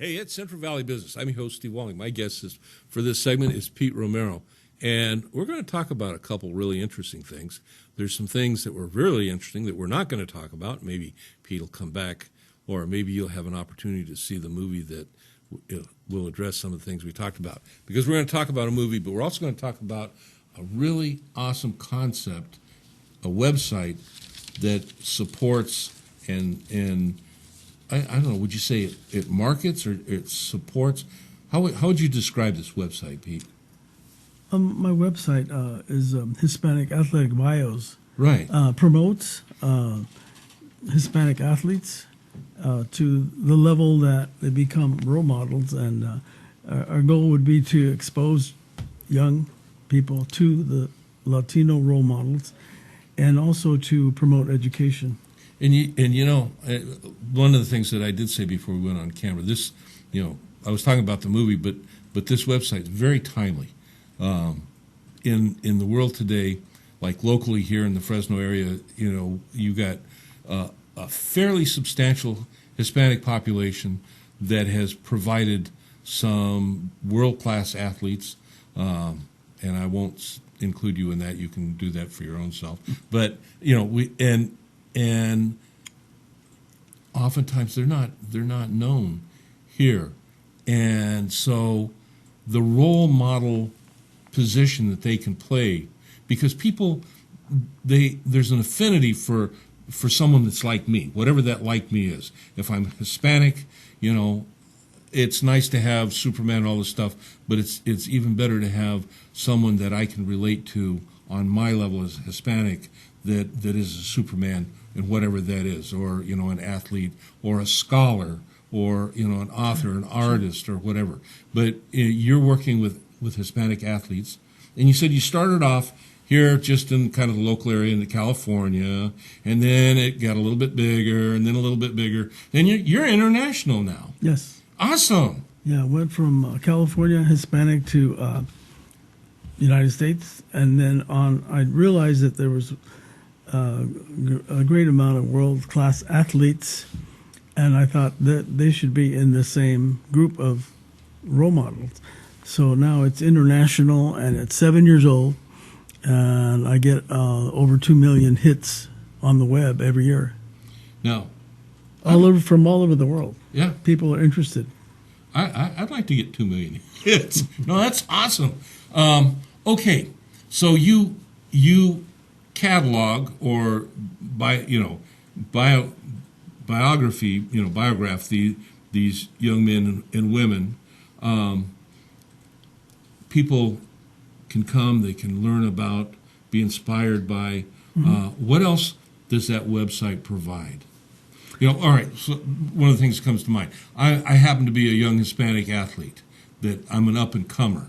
Hey, it's Central Valley Business. I'm your host, Steve Walling. My guest for this segment is Pete Romero, and we're going to talk about a couple really interesting things. There's some things that were really interesting that we're not going to talk about. Maybe Pete will come back, or maybe you'll have an opportunity to see the movie that will address some of the things we talked about. Because we're going to talk about a movie, but we're also going to talk about a really awesome concept, a website that supports and I don't know, would you say it markets or it supports? How would you describe this website, Pete? My website is Hispanic Athletic Bios. Right. Promotes Hispanic athletes to the level that they become role models, and our goal would be to expose young people to the Latino role models and also to promote education. And you know, one of the things that I did say before we went on camera, this, I was talking about the movie, but this website is very timely. In the world today, like locally here in the Fresno area, you got a fairly substantial Hispanic population that has provided some world-class athletes, and I won't include you in that. You can do that for your own self. But and oftentimes they're not known here, and so the role model position that they can play, because people there's an affinity for someone that's like me, whatever that like me is. If I'm Hispanic, it's nice to have Superman and all this stuff, but it's even better to have someone that I can relate to on my level as Hispanic that is a Superman and whatever that is, or an athlete or a scholar or an author, an artist or whatever. But you're working with Hispanic athletes, and you said you started off here just in kind of the local area in California, and then it got a little bit bigger, and then a little bit bigger. Then you're international now. Yes. Awesome. Yeah, I went from California Hispanic to United States, and then I realized that there was a great amount of world-class athletes, and I thought that they should be in the same group of role models. So now it's international, and it's 7 years old, and I get over 2 million hits on the web every year. Now, from all over the world. Yeah, people are interested. I'd like to get 2 million hits. No, that's awesome. Okay, so you catalog or biograph these young men and women. People can come, they can learn about, be inspired by. What else does that website provide? All right, so one of the things that comes to mind, I happen to be a young Hispanic athlete, that I'm an up-and-comer.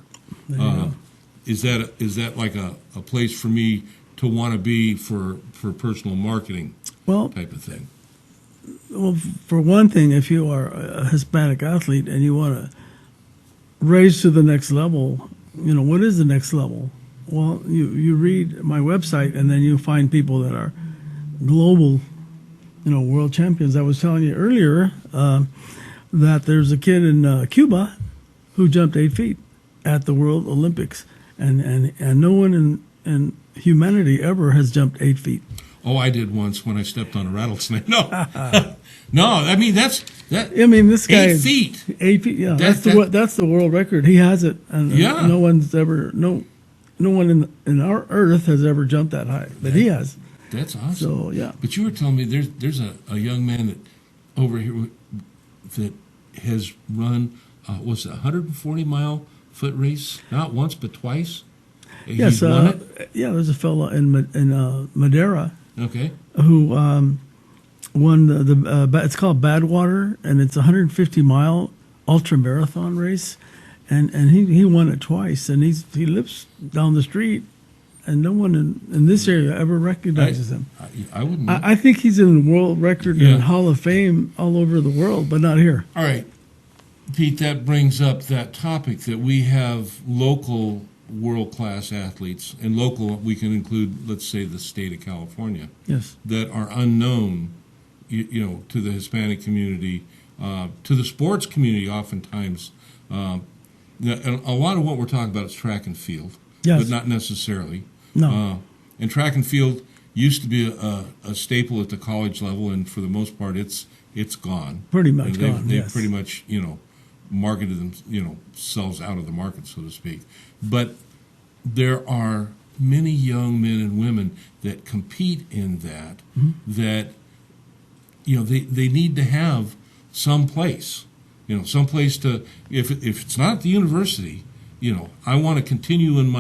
Is that like a place for me to want to be for personal marketing type of thing? Well, for one thing, if you are a Hispanic athlete and you want to raise to the next level, what is the next level? Well, you read my website, and then you find people that are global, world champions. I was telling you earlier that there's a kid in Cuba who jumped 8 feet at the World Olympics, and no one in humanity ever has jumped 8 feet. Oh, I did once when I stepped on a rattlesnake. No, no. I mean this guy 8 feet. 8 feet. Yeah, that's the world record. He has it, and no one in our Earth has ever jumped that high, but he has. That's awesome. So yeah. But you were telling me there's a young man that over here that has run what's it, 140-mile foot race, not once but twice. Yes, there's a fellow in Madeira. Okay. Who won the it's called Badwater, and it's a 150-mile ultra marathon race, and he won it twice, and he lives down the street, and no one in this area ever recognizes him. I wouldn't. I think he's in world record and Hall of Fame all over the world, but not here. All right, Pete. That brings up that topic that we have local world-class athletes, and local we can include, let's say, the state of California. Yes. That are unknown, to the Hispanic community To the sports community, oftentimes, and a lot of what we're talking about is track and field, Yes. but not necessarily. No. And track and field used to be a staple at the college level, and for the most part, it's gone. Pretty much And they've, gone, They've yes. pretty much marketed them themselves out of the market, so to speak. But there are many young men and women that compete in that. That they need to have some place. Some place to, if it's not the university, I want to continue in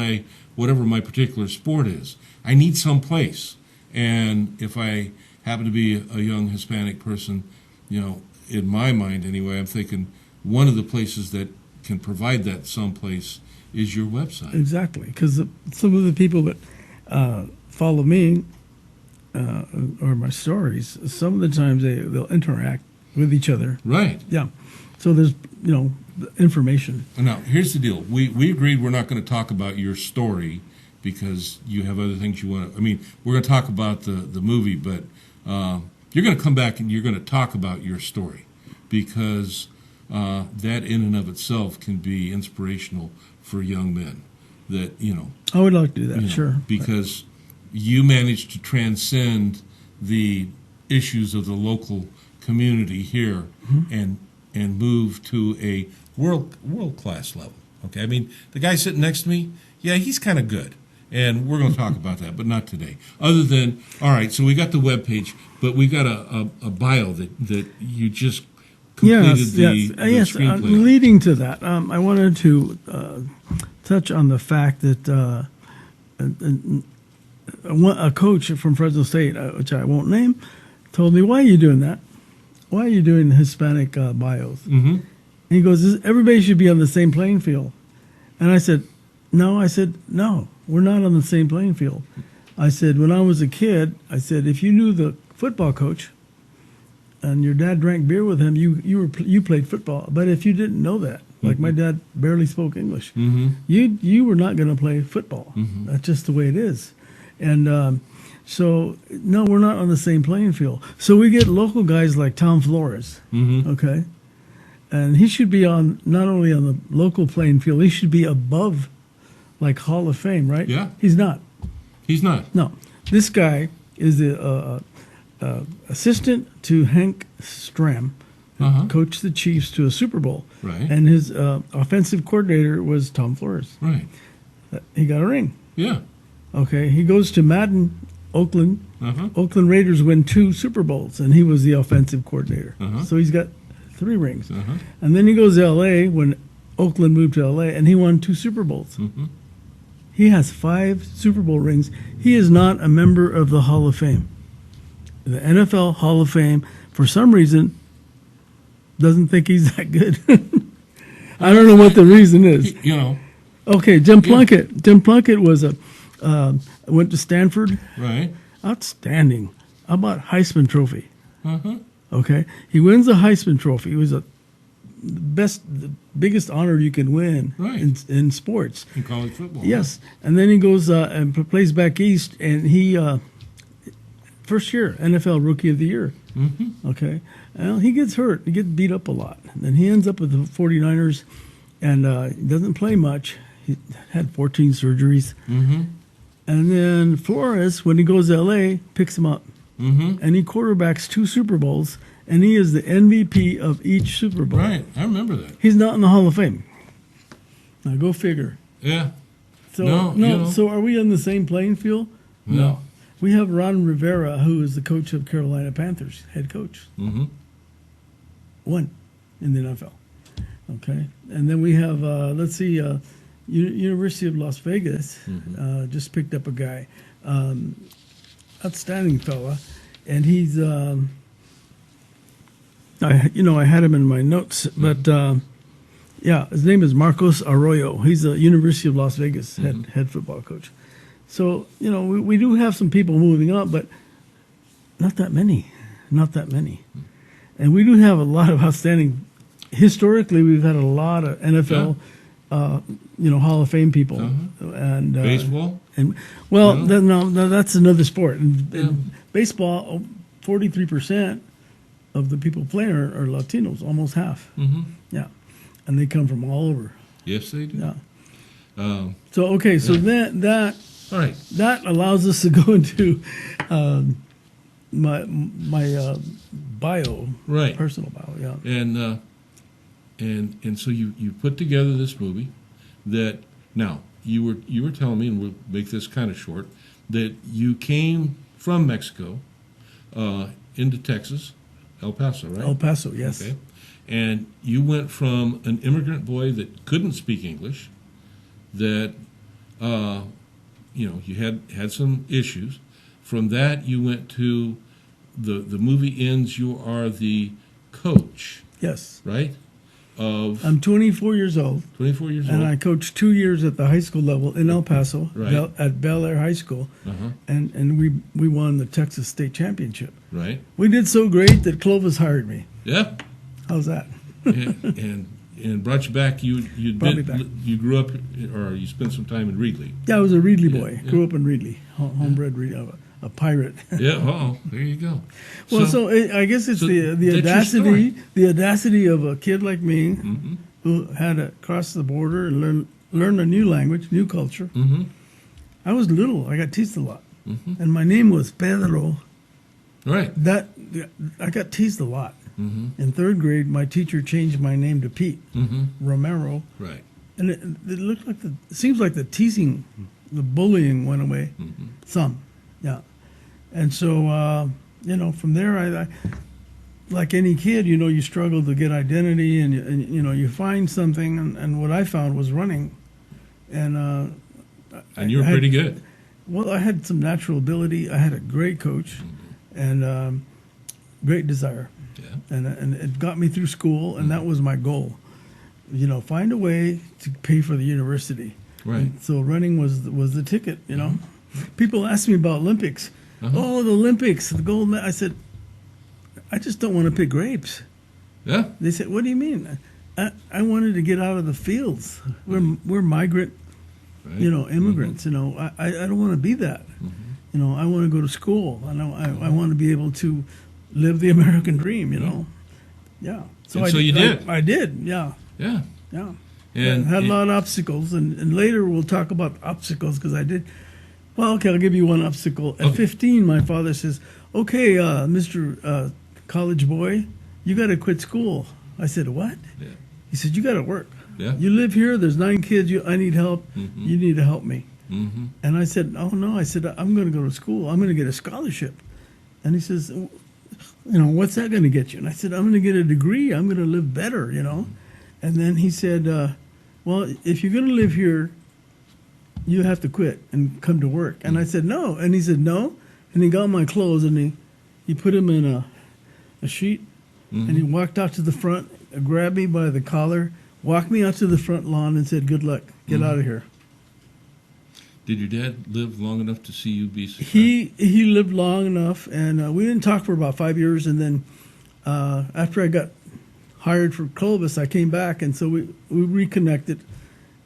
whatever my particular sport is. I need some place. And if I happen to be a young Hispanic person, in my mind anyway, I'm thinking one of the places that can provide that someplace is your website. Exactly, because some of the people that follow me or my stories, some of the times they'll interact with each other. Right. Yeah. So there's, information. Now, here's the deal. We agreed we're not going to talk about your story because you have other things you want to. I mean, we're going to talk about the movie, but you're going to come back and you're going to talk about your story because that in and of itself can be inspirational for young men. That, I would like to do that, sure. Because you managed to transcend the issues of the local community here and move to a world class level. Okay, I mean the guy sitting next to me, yeah, he's kind of good, and we're going to talk about that, but not today. Other than all right, so we got the webpage, but we got a bio that you just completed the screenplay. Leading to that, I wanted to touch on the fact that a coach from Fresno State, which I won't name, told me, "Why are you doing that? Why are you doing Hispanic bios?" Mm-hmm. And he goes, "Everybody should be on the same playing field." And I said, "No." I said, "No, we're not on the same playing field." I said, "When I was a kid, I said, if you knew the football coach and your dad drank beer with him, you played football. But if you didn't know that, like my dad barely spoke English, you were not going to play football. That's just the way it is." And so, no, we're not on the same playing field. So we get local guys like Tom Flores, okay? And he should be on not only on the local playing field, he should be above, like, Hall of Fame, right? Yeah. He's not. He's not. No. This guy is the assistant to Hank Stram, who coached the Chiefs to a Super Bowl. Right. And his offensive coordinator was Tom Flores. Right. He got a ring. Yeah. Okay, he goes to Madden, Oakland. Oakland Raiders win 2 Super Bowls, and he was the offensive coordinator. So he's got 3 rings. And then he goes to L.A. when Oakland moved to L.A., and he won 2 Super Bowls. He has 5 Super Bowl rings. He is not a member of the Hall of Fame. The NFL Hall of Fame, for some reason, doesn't think he's that good. I don't know what the reason is. Okay, Jim Plunkett. Yeah. Jim Plunkett was went to Stanford. Right. Outstanding. How about Heisman Trophy? Okay, he wins the Heisman Trophy. It was the biggest honor you can win in sports. In college football. Yes, and then he goes and plays back east, and he first year NFL Rookie of the Year. Okay, well, he gets hurt. He gets beat up a lot. And then he ends up with the 49ers, and he doesn't play much. He had 14 surgeries. And then Flores, when he goes to L.A., picks him up. And he quarterbacks 2 Super Bowls, and he is the MVP of each Super Bowl. Right, I remember that. He's not in the Hall of Fame. Now, go figure. Yeah. So, so are we on the same playing field? No. We have Ron Rivera, who is the coach of Carolina Panthers, head coach. One in the NFL. Okay. And then we have, let's see, University of Las Vegas just picked up a guy, outstanding fella, and he's, I had him in my notes, but yeah, his name is Marcos Arroyo. He's a University of Las Vegas head football coach. So we do have some people moving up, but not that many, and we do have a lot of outstanding. Historically, we've had a lot of NFL. Hall of Fame people, and baseball, and no, that's another sport. And baseball, 43% of the people playing are Latinos, almost half. Mm-hmm. Yeah, and they come from all over. Yes, they do. Yeah. So okay, so that All right. that allows us to go into my bio, Right. personal bio. Yeah. And so you put together this movie that now you were telling me, and we'll make this kind of short, that you came from Mexico into Texas, El Paso, right? El Paso, yes. Okay. And you went from an immigrant boy that couldn't speak English, that you had some issues. From that, you went to the movie ends. You are the coach, Yes. right? Of I'm 24 years old, 24 years and old. I coached 2 years at the high school level in El Paso, Right. at Bel Air High School, Uh-huh. and we won the Texas State Championship. Right. We did so great that Clovis hired me. Yeah. How's that? and brought you back. Brought me back. You grew up, or you spent some time in Reedley. Yeah, I was a Reedley boy. Yeah. Grew up in Reedley, homebred Reedley, a pirate. Yeah. Oh, there you go. Well, I guess it's so the that's your story. the audacity of a kid like me Mm-hmm. who had to cross the border and learn a new language, new culture. Mm-hmm. I was little. I got teased a lot, Mm-hmm. and my name was Pedro. Right. That I got teased a lot. Mm-hmm. In third grade, my teacher changed my name to Pete Mm-hmm. Romero, Right. and it looked like it seems like the teasing, the bullying went away Mm-hmm. some, yeah. And so from there, I like any kid, you struggle to get identity, and you find something, and what I found was running, and And you were pretty good. well, I had some natural ability. I had a great coach, and great desire. Yeah. And it got me through school, and that was my goal. Find a way to pay for the university. Right. And so running was the ticket. People ask me about Olympics. Uh-huh. Oh, the Olympics, the gold medal. I said, I just don't want to pick grapes. Yeah. They said, what do you mean? I wanted to get out of the fields. We're migrant, Right. immigrants. I don't want to be that. I want to go to school. I want to be able to live the American dream. Yeah. And so you did. I did. Yeah. Yeah. Yeah. And I had a lot of obstacles, and later we'll talk about obstacles because I did. Well, okay, I'll give you one obstacle. At Okay. 15, my father says, "Okay, Mr. College boy, you got to quit school." I said, "What?" Yeah. He said, "You got to work. Yeah. You live here. There's 9 kids. I need help. Mhm. You need to help me." Mm-hmm. And I said, "Oh no!" I said, "I'm going to go to school. I'm going to get a scholarship." And he says, "What's that going to get you?" And I said, "I'm going to get a degree. I'm going to live better." And then he said, "Well, if you're going to live here, you have to quit and come to work." And I said, "No." And he said, "No." And he got my clothes and he put them in a sheet, and he walked out to the front, grabbed me by the collar, walked me out to the front lawn, and said, "Good luck. Get out of here." Did your dad live long enough to see you be successful? He lived long enough, and we didn't talk for about 5 years. And then after I got hired for Clovis, I came back, and so we reconnected.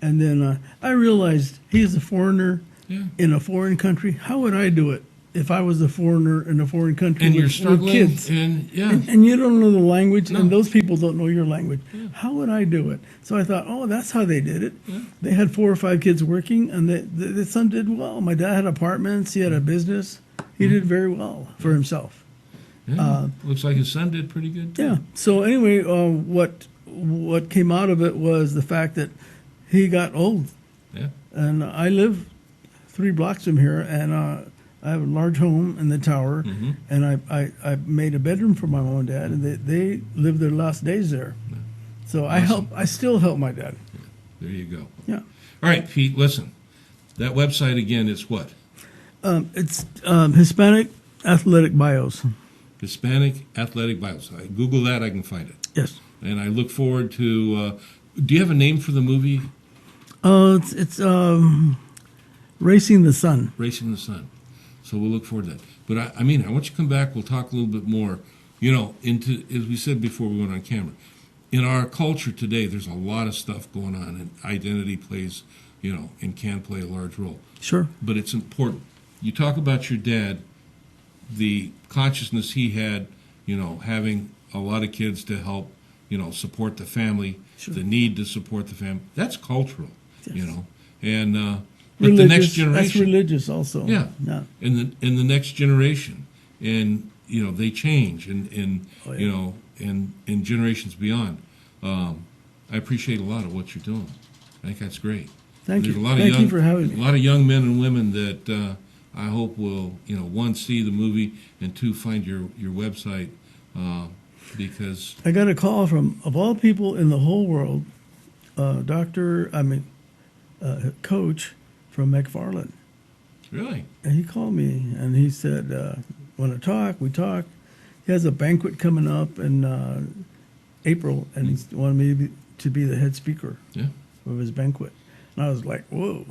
And then I realized he's a foreigner Yeah. in a foreign country. How would I do it if I was a foreigner in a foreign country And with, you're struggling. with kids? And yeah. And you don't know the language, No. and those people don't know your language. Yeah. How would I do it? So I thought, oh, that's how they did it. Yeah. They had 4 or 5 kids working, and the son did well. My dad had apartments. He had a business. He did very well for himself. Yeah. Looks like his son did pretty good. Too. Yeah. So anyway, what came out of it was the fact that he got old, Yeah. and I live 3 blocks from here, and I have a large home in the tower, Mhm. and I made a bedroom for my mom and dad, and they lived their last days there. So I still help my dad. There you go. Yeah. All right, Pete, listen. That website again is what? It's Hispanic Athletic Bios. Hispanic Athletic Bios. I Google that, I can find it. Yes. And I look forward to. Do you have a name for the movie? It's Racing the Sun. Racing the Sun. So we'll look forward to that. But I want you to come back. We'll talk a little bit more. Into as we said before we went on camera. In our culture today, there's a lot of stuff going on, and identity plays, and can play a large role. Sure. But it's important. You talk about your dad, the consciousness he had, having a lot of kids to help, support the family, Sure. the need to support the family. That's cultural, Yes. and but the next That's generation, religious also. yeah, in the next generation, and they change, and Oh, yeah. and in generations beyond. I appreciate a lot of what you're doing. I think that's great. Thank There's you. a lot of Thank young, you for having a me. lot of young men and women that I hope will, one, see the movie, and two, find your website, because I got a call from, of all people in the whole world, coach from McFarland. really, And he called me and he said, want to talk? We talked. He has a banquet coming up in April, and he wanted me to be the head speaker yeah, of his banquet. And I was like, whoa.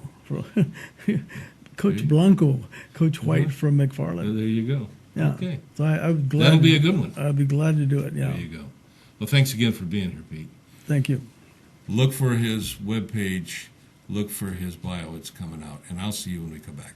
Coach Okay. Blanco, Coach White Mhm. from there McFarland. you go. Yeah. Okay, So I was glad. that'll be a good one. I'd be glad to do it. Yeah. There you go. Well, thanks again for being here, Pete. Thank you. Look for his webpage. Look for his bio. It's coming out, and I'll see you when we come back.